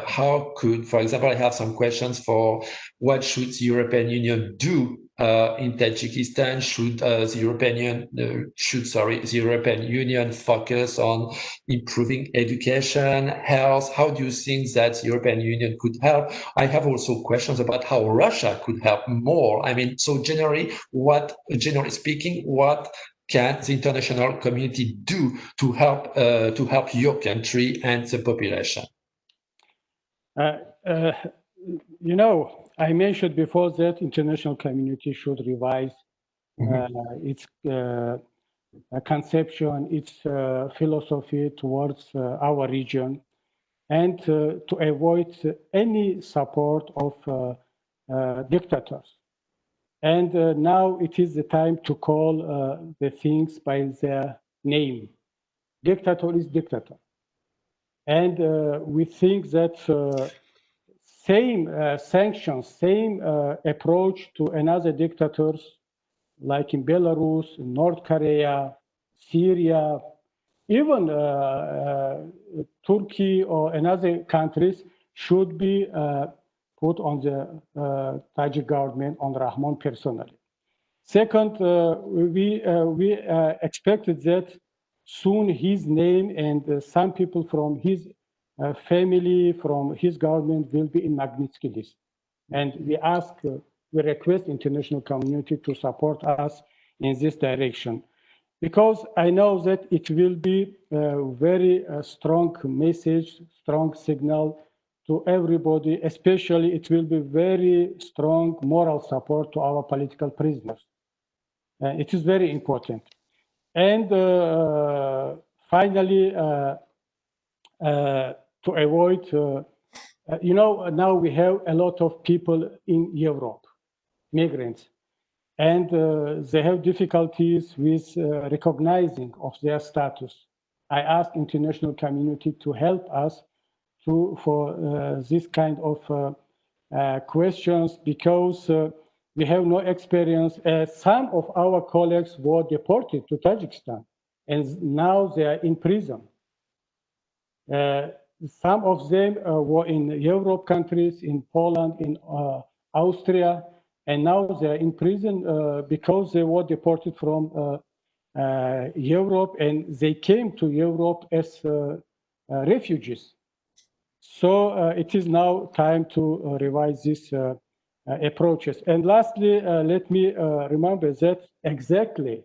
Speaker 1: How could, for example, I have some questions for what should the European Union do in Tajikistan? Should the European Union focus on improving education, health? How do you think that the European Union could help? I have also questions about how Russia could help more. I mean, so generally speaking, what can the international community do to help your country and the population?
Speaker 2: I mentioned before that international community should revise its conception, its philosophy towards our region, and to avoid any support of dictators. And now it is the time to call the things by their name. Dictator is dictator. And we think that same sanctions, same approach to another dictators, like in Belarus, North Korea, Syria, even Turkey or another countries should be put on the Tajik government, on Rahman personally. Second, we expected that soon his name and some people from his family, from his government will be in Magnitsky list. And we request international community to support us in this direction. Because I know that it will be a very strong message, strong signal to everybody, especially it will be very strong moral support to our political prisoners. It is very important. And finally, to avoid, now we have a lot of people in Europe, migrants, and they have difficulties with recognizing of their status. I ask international community to help us for this kind of questions, because we have no experience. Some of our colleagues were deported to Tajikistan, and now they are in prison. Some of them were in Europe countries, in Poland, in Austria, and now they are in prison because they were deported from Europe, and they came to Europe as refugees. So it is now time to revise these approaches. And lastly, let me remember that exactly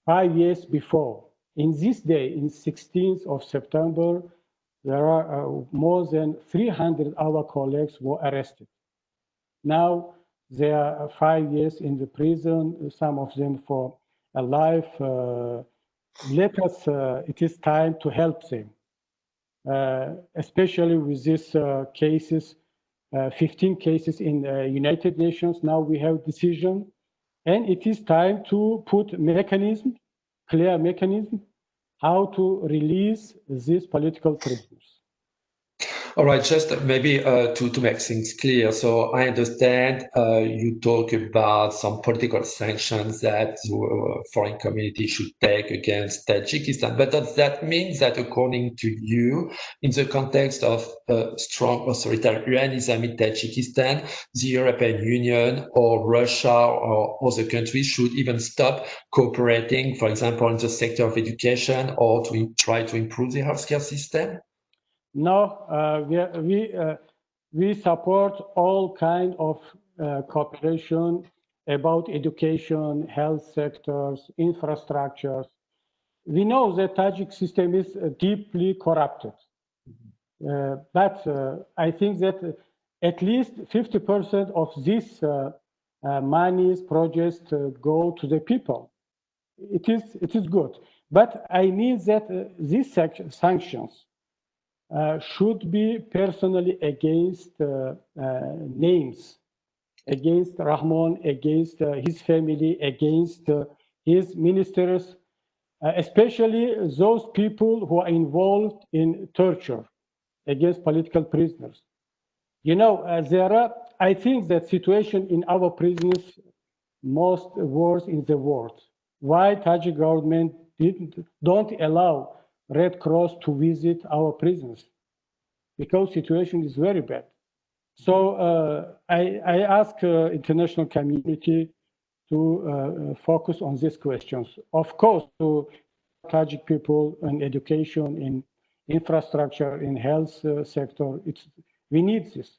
Speaker 2: 5 years before, in this day, in 16th of September, there are more than 300 our colleagues were arrested. Now they are 5 years in the prison, some of them for a life. Let us, it is time to help them, especially with these cases, 15 cases in United Nations. Now we have decision, and it is time to put mechanism, clear mechanism, how to release these political prisoners.
Speaker 1: All right, just maybe to make things clear. So I understand you talk about some political sanctions that the foreign community should take against Tajikistan, but does that mean that, according to you, in the context of strong authoritarianism in Tajikistan, the European Union or Russia or other countries should even stop cooperating, for example, in the sector of education, or to try to improve the healthcare system?
Speaker 2: No, we support all kind of cooperation about education, health sectors, infrastructures. We know that Tajik system is deeply corrupted, but I think that at least 50% of these monies projects go to the people. It is good, but I mean that these sanctions should be personally against names, against Rahman, against his family, against his ministers, especially those people who are involved in torture against political prisoners. I think that situation in our prisons most worse in the world. Why Tajik government don't allow Red Cross to visit our prisons? Because situation is very bad. So I ask international community to focus on these questions. Of course, to Tajik people in education, in infrastructure, in health sector, we need this.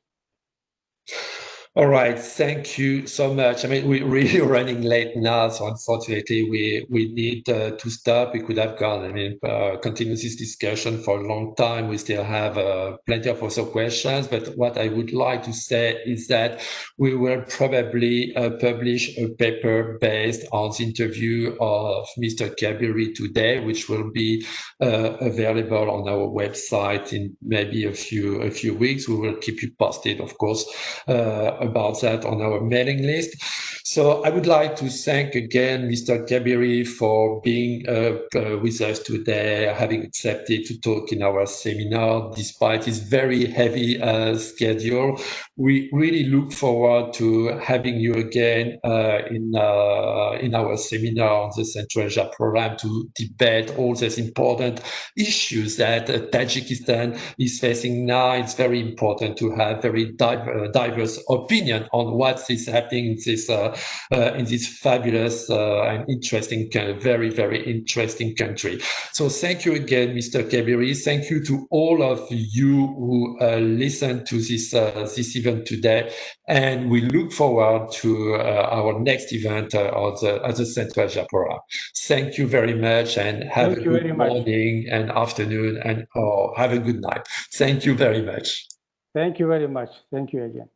Speaker 1: All right, thank you so much. I mean, we're really running late now, so unfortunately, we need to stop. We could have gone, continue this discussion for a long time. We still have plenty of other questions, but what I would like to say is that we will probably publish a paper based on the interview of Mr. Kabiri today, which will be available on our website in maybe a few weeks. We will keep you posted, of course, about that on our mailing list. So I would like to thank again Mr. Kabiri for being with us today, having accepted to talk in our seminar despite his very heavy schedule. We really look forward to having you again in our seminar on the Central Asia program to debate all these important issues that Tajikistan is facing now. It's very important to have very diverse opinion on what is happening in this fabulous and interesting, very, very interesting country. So thank you again, Mr. Kabiri. Thank you to all of you who listened to this event today. And we look forward to our next event at the Central Asia Program. Thank you very much and have a good morning and afternoon and have a good night. Thank you very much.
Speaker 2: Thank you very much. Thank you again.